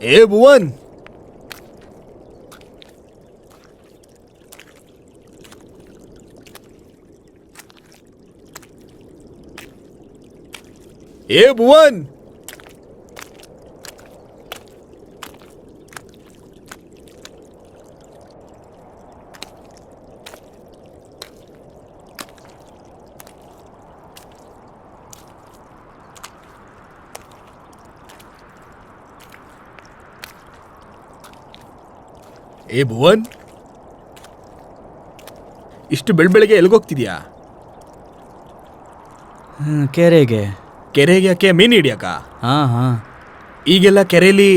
ಏ ಭುವನ್, ಏ ಭುವನ್, ಏ ಭುವನ್, ಇಷ್ಟು ಬೆಳಬೆಳಗ್ಗೆ ಎಲ್ಗೋಗ್ತಿದ್ಯಾ? ಕೆರೆಗೆ. ಕೆರೆಗೆ ಯಾಕೆ? ಮೀನು ಹಿಡಿಯಕ್ಕ? ಹಾಂ. ಈಗೆಲ್ಲ ಕೆರೆಯಲ್ಲಿ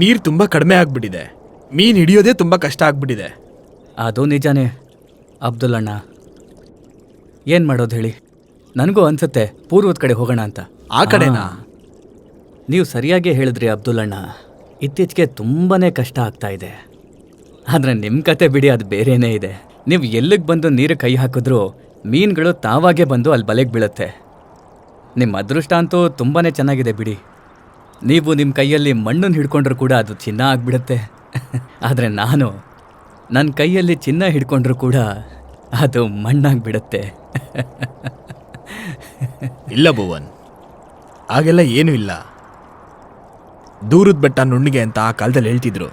ನೀರು ತುಂಬ ಕಡಿಮೆ ಆಗ್ಬಿಟ್ಟಿದೆ. ಮೀನು ಹಿಡಿಯೋದೇ ತುಂಬ ಕಷ್ಟ ಆಗ್ಬಿಟ್ಟಿದೆ. ಅದು ನಿಜಾನೇ ಅಬ್ದುಲ್ಲಣ್ಣ. ಏನು ಮಾಡೋದು ಹೇಳಿ, ನನಗೂ ಅನ್ಸುತ್ತೆ ಪೂರ್ವದ ಕಡೆ ಹೋಗೋಣ ಅಂತ. ಆ ಕಡೆನಾ? ನೀವು ಸರಿಯಾಗೇ ಹೇಳಿದ್ರಿ ಅಬ್ದುಲ್ಲಣ್ಣ. ಇತ್ತೀಚೆಗೆ ತುಂಬಾ ಕಷ್ಟ ಆಗ್ತಾ ಇದೆ. ಆದರೆ ನಿಮ್ಮ ಕತೆ ಬಿಡಿ, ಅದು ಬೇರೆಯೇ ಇದೆ. ನೀವು ಎಲ್ಲಿಗೆ ಬಂದು ನೀರು ಕೈ ಹಾಕಿದ್ರೂ ಮೀನುಗಳು ತಾವಾಗೇ ಬಂದು ಅಲ್ಲಿ ಬಲೆಗೆ ಬೀಳುತ್ತೆ. ನಿಮ್ಮ ಅದೃಷ್ಟ ಅಂತೂ ತುಂಬಾ ಚೆನ್ನಾಗಿದೆ ಬಿಡಿ. ನೀವು ನಿಮ್ಮ ಕೈಯಲ್ಲಿ ಮಣ್ಣನ್ನು ಹಿಡ್ಕೊಂಡ್ರೂ ಕೂಡ ಅದು ಚಿನ್ನ ಆಗಿಬಿಡುತ್ತೆ. ಆದರೆ ನನ್ನ ಕೈಯಲ್ಲಿ ಚಿನ್ನ ಹಿಡ್ಕೊಂಡ್ರೂ ಕೂಡ ಅದು ಮಣ್ಣಾಗಿಬಿಡುತ್ತೆ. ಇಲ್ಲ ಭುವನ್, ಹಾಗೆಲ್ಲ ಏನೂ ಇಲ್ಲ. ದೂರದ ಬೆಟ್ಟ ನುಣ್ಣಿಗೆ ಅಂತ ಆ ಕಾಲದಲ್ಲಿ ಹೇಳ್ತಿದ್ರು.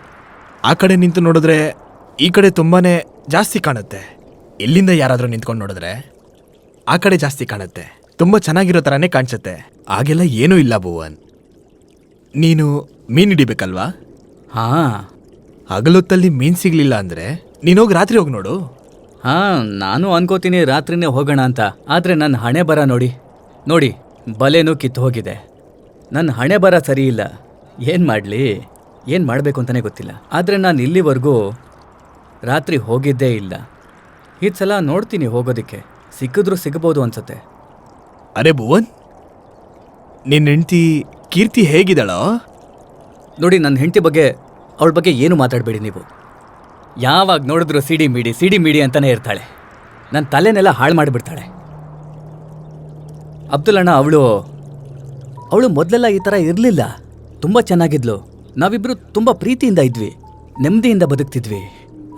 ಆ ಕಡೆ ನಿಂತು ನೋಡಿದ್ರೆ ಈ ಕಡೆ ತುಂಬಾ ಜಾಸ್ತಿ ಕಾಣುತ್ತೆ. ಎಲ್ಲಿಂದ ಯಾರಾದರೂ ನಿಂತ್ಕೊಂಡು ನೋಡಿದ್ರೆ ಆ ಕಡೆ ಜಾಸ್ತಿ ಕಾಣುತ್ತೆ. ತುಂಬ ಚೆನ್ನಾಗಿರೋ ಥರನೇ ಕಾಣಿಸುತ್ತೆ. ಹಾಗೆಲ್ಲ ಏನೂ ಇಲ್ಲ ಭುವನ್. ನೀನು ಮೀನು ಹಿಡಿಬೇಕಲ್ವಾ? ಹಾಂ. ಹಗಲೊತ್ತಲ್ಲಿ ಮೀನು ಸಿಗಲಿಲ್ಲ ಅಂದರೆ ನೀನು ಹೋಗಿ ರಾತ್ರಿ ಹೋಗಿ ನೋಡು. ಹಾಂ, ನಾನು ಅನ್ಕೋತೀನಿ ರಾತ್ರಿನೇ ಹೋಗೋಣ ಅಂತ. ಆದರೆ ನನ್ನ ಹಣೆ ಬರ ನೋಡಿ ಬಲೆನೂ ಕಿತ್ತು ಹೋಗಿದೆ. ನನ್ನ ಹಣೆ ಬರ ಸರಿ ಇಲ್ಲ. ಏನು ಮಾಡಲಿ, ಏನು ಮಾಡಬೇಕು ಅಂತಲೇ ಗೊತ್ತಿಲ್ಲ. ಆದರೆ ನಾನು ಇಲ್ಲಿವರೆಗೂ ರಾತ್ರಿ ಹೋಗಿದ್ದೇ ಇಲ್ಲ. ಈ ಸಲ ನೋಡ್ತೀನಿ ಹೋಗೋದಕ್ಕೆ. ಸಿಕ್ಕಿದ್ರೂ ಸಿಗಬಹುದು ಅನ್ಸುತ್ತೆ. ಅರೆ ಭುವನ್, ನಿನ್ನ ಹೆಂಡತಿ ಕೀರ್ತಿ ಹೇಗಿದ್ದಾಳೋ? ನೋಡಿ, ನನ್ನ ಹೆಂಡತಿ ಅವಳ ಬಗ್ಗೆ ಏನು ಮಾತಾಡಬೇಡಿ ನೀವು. ಯಾವಾಗ ನೋಡಿದ್ರು ಸಿಡಿ ಮೀಡಿ ಅಂತಲೇ ಇರ್ತಾಳೆ. ನನ್ನ ತಲೆನೆಲ್ಲ ಹಾಳು ಮಾಡಿಬಿಡ್ತಾಳೆ. ಅಬ್ದುಲ್ಲಣ್ಣ, ಅವಳು ಮೊದಲೆಲ್ಲ ಈ ಥರ ಇರಲಿಲ್ಲ. ತುಂಬ ಚೆನ್ನಾಗಿದ್ಲು. ನಾವಿಬ್ಬರು ತುಂಬ ಪ್ರೀತಿಯಿಂದ ಇದ್ವಿ, ನೆಮ್ಮದಿಯಿಂದ ಬದುಕ್ತಿದ್ವಿ.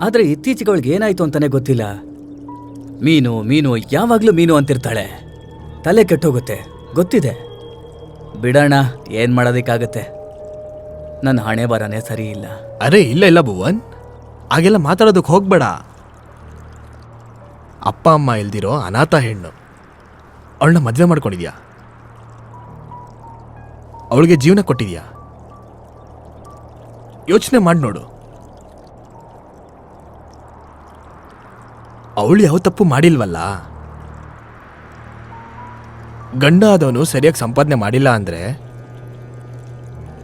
ಆದರೆ ಇತ್ತೀಚೆಗೆ ಅವಳಿಗೆ ಏನಾಯಿತು ಅಂತಲೇ ಗೊತ್ತಿಲ್ಲ. ಮೀನು ಯಾವಾಗಲೂ ಮೀನು ಅಂತಿರ್ತಾಳೆ. ತಲೆ ಕೆಟ್ಟೋಗುತ್ತೆ, ಗೊತ್ತಿದೆ. ಬಿಡೋಣ, ಏನು ಮಾಡೋದಕ್ಕಾಗತ್ತೆ. ನನ್ನ ಹಣೆ ಬರನೇ ಸರಿ ಇಲ್ಲ. ಅರೆ ಇಲ್ಲ ಭುವನ್, ಹಾಗೆಲ್ಲ ಮಾತಾಡೋದಕ್ಕೆ ಹೋಗ್ಬೇಡ. ಅಪ್ಪ ಅಮ್ಮ ಇಲ್ದಿರೋ ಅನಾಥ ಹೆಣ್ಣು. ಅವಳನ್ನ ಮದುವೆ ಮಾಡ್ಕೊಂಡಿದ್ಯಾ? ಅವಳಿಗೆ ಜೀವನ ಕೊಟ್ಟಿದ್ಯಾ? ಯೋಚನೆ ಮಾಡಿ ನೋಡು. ಅವಳು ಯಾವ ತಪ್ಪು ಮಾಡಿಲ್ವಲ್ಲ. ಗಂಡ ಆದವನು ಸರಿಯಾಗಿ ಸಂಪಾದನೆ ಮಾಡಿಲ್ಲ ಅಂದರೆ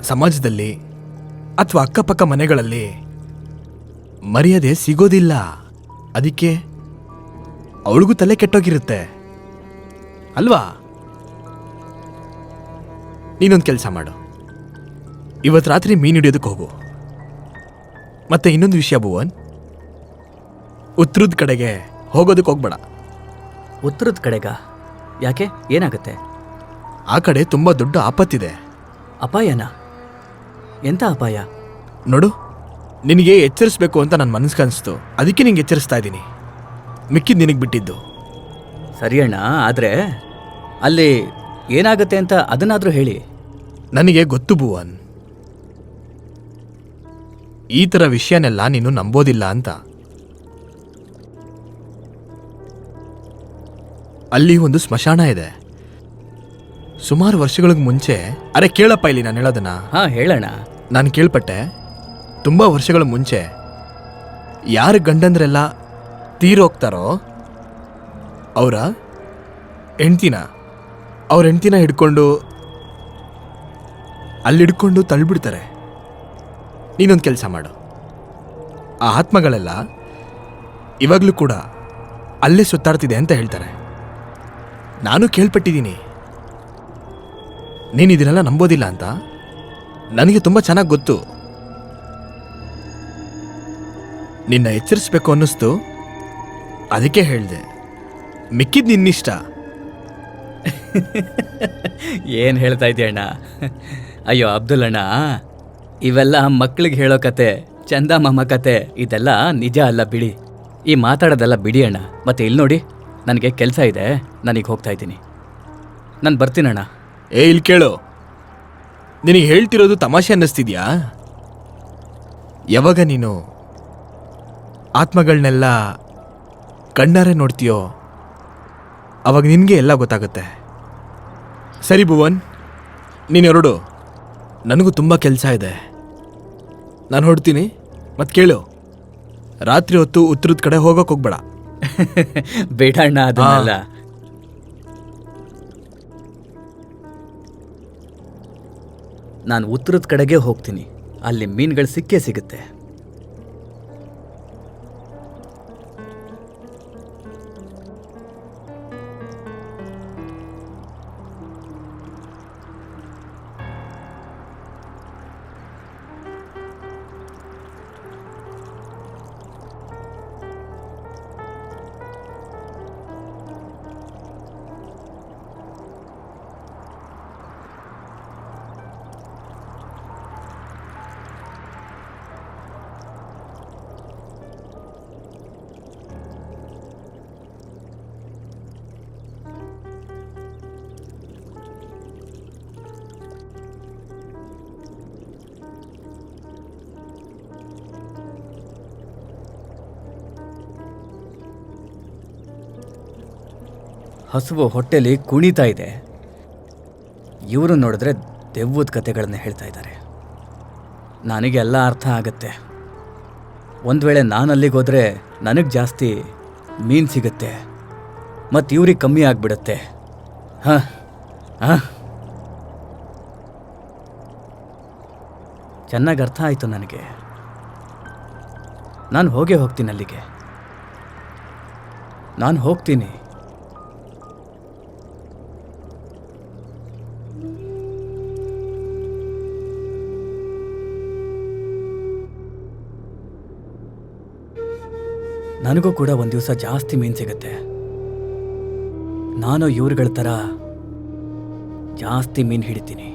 ಸಮಾಜದಲ್ಲಿ ಅಥವಾ ಅಕ್ಕಪಕ್ಕ ಮನೆಗಳಲ್ಲಿ ಮರ್ಯಾದೆ ಸಿಗೋದಿಲ್ಲ. ಅದಕ್ಕೆ ಅವಳಿಗೂ ತಲೆ ಕೆಟ್ಟೋಗಿರುತ್ತೆ ಅಲ್ವಾ? ನೀನೊಂದು ಕೆಲಸ ಮಾಡು, ಇವತ್ತು ರಾತ್ರಿ ಮೀನು ಹಿಡಿಯೋದಕ್ಕೆ ಹೋಗು. ಮತ್ತೆ ಇನ್ನೊಂದು ವಿಷಯ ಭುವನ್, ಉತ್ತರದ ಕಡೆಗೆ ಹೋಗೋದಕ್ಕೆ ಹೋಗ್ಬೇಡ. ಉತ್ತರದ ಕಡೆಗ? ಯಾಕೆ, ಏನಾಗುತ್ತೆ? ಆ ಕಡೆ ತುಂಬ ದೊಡ್ಡ ಆಪತ್ತಿದೆ. ಅಪಾಯನಾ? ಎಂಥ ಅಪಾಯ? ನೋಡು, ನಿನಗೆ ಎಚ್ಚರಿಸ್ಬೇಕು ಅಂತ ನನ್ನ ಮನಸ್ಸು ಅದಕ್ಕೆ ನಿಂಗೆ ಎಚ್ಚರಿಸ್ತಾ ಇದ್ದೀನಿ. ಮಿಕ್ಕಿದ್ದು ನಿನಗೆ ಬಿಟ್ಟಿದ್ದು. ಸರಿ ಅಣ್ಣ, ಆದರೆ ಅಲ್ಲಿ ಏನಾಗುತ್ತೆ ಅಂತ ಅದನ್ನಾದರೂ ಹೇಳಿ. ನನಗೆ ಗೊತ್ತು ಭುವನ್, ಈ ಥರ ವಿಷಯನೆಲ್ಲ ನೀನು ನಂಬೋದಿಲ್ಲ ಅಂತ. ಅಲ್ಲಿ ಒಂದು ಸ್ಮಶಾನ ಇದೆ. ಸುಮಾರು ವರ್ಷಗಳಿಗೆ ಮುಂಚೆ, ಅರೆ ಕೇಳಪ್ಪ ಇಲ್ಲಿ ನಾನು ಹೇಳೋದನ್ನ. ಹಾಂ, ಹೇಳೋಣ. ನಾನು ಕೇಳ್ಪಟ್ಟೆ, ತುಂಬ ವರ್ಷಗಳ ಮುಂಚೆ ಯಾರ ಗಂಡಂದ್ರೆಲ್ಲ ತೀರೋಗ್ತಾರೋ ಅವರ ಹೆಂಡ್ತಿನ ಹಿಡ್ಕೊಂಡು ಅಲ್ಲಿಡ್ಕೊಂಡು ತಳ್ಳಿಬಿಡ್ತಾರೆ. ನೀನೊಂದು ಕೆಲಸ ಮಾಡು, ಆ ಆತ್ಮಗಳೆಲ್ಲ ಇವಾಗಲೂ ಕೂಡ ಅಲ್ಲೇ ಸುತ್ತಾಡ್ತಿದೆ ಅಂತ ಹೇಳ್ತಾರೆ. ನಾನು ಕೇಳ್ಪಟ್ಟಿದ್ದೀನಿ. ನೀನು ಇದನ್ನೆಲ್ಲ ನಂಬೋದಿಲ್ಲ ಅಂತ ನನಗೆ ತುಂಬ ಚೆನ್ನಾಗಿ ಗೊತ್ತು. ನಿನ್ನ ಎಚ್ಚರಿಸ್ಬೇಕು ಅನ್ನಿಸ್ತು, ಅದಕ್ಕೆ ಹೇಳಿದೆ. ಮಿಕ್ಕಿದ್ ನಿನ್ನಿಷ್ಟ. ಏನು ಹೇಳ್ತಾ ಇದೆಯಣ್ಣ? ಅಯ್ಯೋ ಅಬ್ದುಲ್ಲಣ್ಣ, ಇವೆಲ್ಲ ಮಕ್ಳಿಗೆ ಹೇಳೋ ಕತೆ, ಚಂದ ಮಾಮ ಕತೆ, ಇದೆಲ್ಲ ನಿಜ ಅಲ್ಲ ಬಿಡಿ. ಈ ಮಾತಾಡೋದೆಲ್ಲ ಬಿಡಿ ಅಣ್ಣ. ಮತ್ತೆ ಇಲ್ಲಿ ನೋಡಿ, ನನಗೆ ಕೆಲಸ ಇದೆ, ನಾನೀಗ ಹೋಗ್ತಾ ಇದ್ದೀನಿ. ನಾನು ಬರ್ತೀನಣ್ಣ. ಇಲ್ಲಿ ಕೇಳು, ನಿನಗೆ ಹೇಳ್ತಿರೋದು ತಮಾಷೆ ಅನ್ನಿಸ್ತಿದ್ಯಾ? ಯಾವಾಗ ನೀನು ಆತ್ಮಗಳನ್ನೆಲ್ಲ ಕಣ್ಣಾರೆ ನೋಡ್ತೀಯೋ ಅವಾಗ ನಿನಗೆ ಎಲ್ಲ ಗೊತ್ತಾಗುತ್ತೆ. ಸರಿ ಭುವನ್, ನೀನು ಹೊರಡು, ನನಗೂ ತುಂಬ ಕೆಲಸ ಇದೆ, ನಾನು ಹೊರಡ್ತೀನಿ. ಮತ್ತೆ ಕೇಳು, ರಾತ್ರಿ ಹೊತ್ತು ಉತ್ತರದ ಕಡೆ ಹೋಗೋಕೆ ಹೋಗ್ಬೇಡ. ಬೇಡ ಅಣ್ಣ, ಅದನ್ನೆಲ್ಲ. ನಾನು ಉತ್ತರದ ಕಡೆಗೆ ಹೋಗ್ತೀನಿ, ಅಲ್ಲಿ ಮೀನುಗಳು ಸಿಕ್ಕೇ ಸಿಗುತ್ತೆ. ಹಸುವು ಹೊಟ್ಟೆಲಿ ಕುಣಿತಾ ಇದೆ. ಇವರು ನೋಡಿದ್ರೆ ದೆವ್ವದ ಕತೆಗಳನ್ನ ಹೇಳ್ತಾ ಇದ್ದಾರೆ. ನನಗೆ ಎಲ್ಲ ಅರ್ಥ ಆಗತ್ತೆ. ಒಂದು ವೇಳೆ ನಾನು ಅಲ್ಲಿಗೆ ಹೋದರೆ ನನಗೆ ಜಾಸ್ತಿ ಮೀನು ಸಿಗುತ್ತೆ, ಮತ್ತು ಇವ್ರಿಗೆ ಕಮ್ಮಿ ಆಗಿಬಿಡುತ್ತೆ. ಹಾಂ ಹಾಂ, ಚೆನ್ನಾಗಿ ಅರ್ಥ ಆಯಿತು ನನಗೆ. ನಾನು ಹೋಗ್ತೀನಿ ಅಲ್ಲಿಗೆ. ನಾನು ಹೋಗ್ತೀನಿ. ನನಗೂ ಕೂಡ ಒಂದು ದಿವಸ ಜಾಸ್ತಿ ಮೀನು ಸಿಗುತ್ತೆ. ನಾನು ಇವ್ರುಗಳ ಥರ ಜಾಸ್ತಿ ಮೀನು ಹಿಡಿತೀನಿ.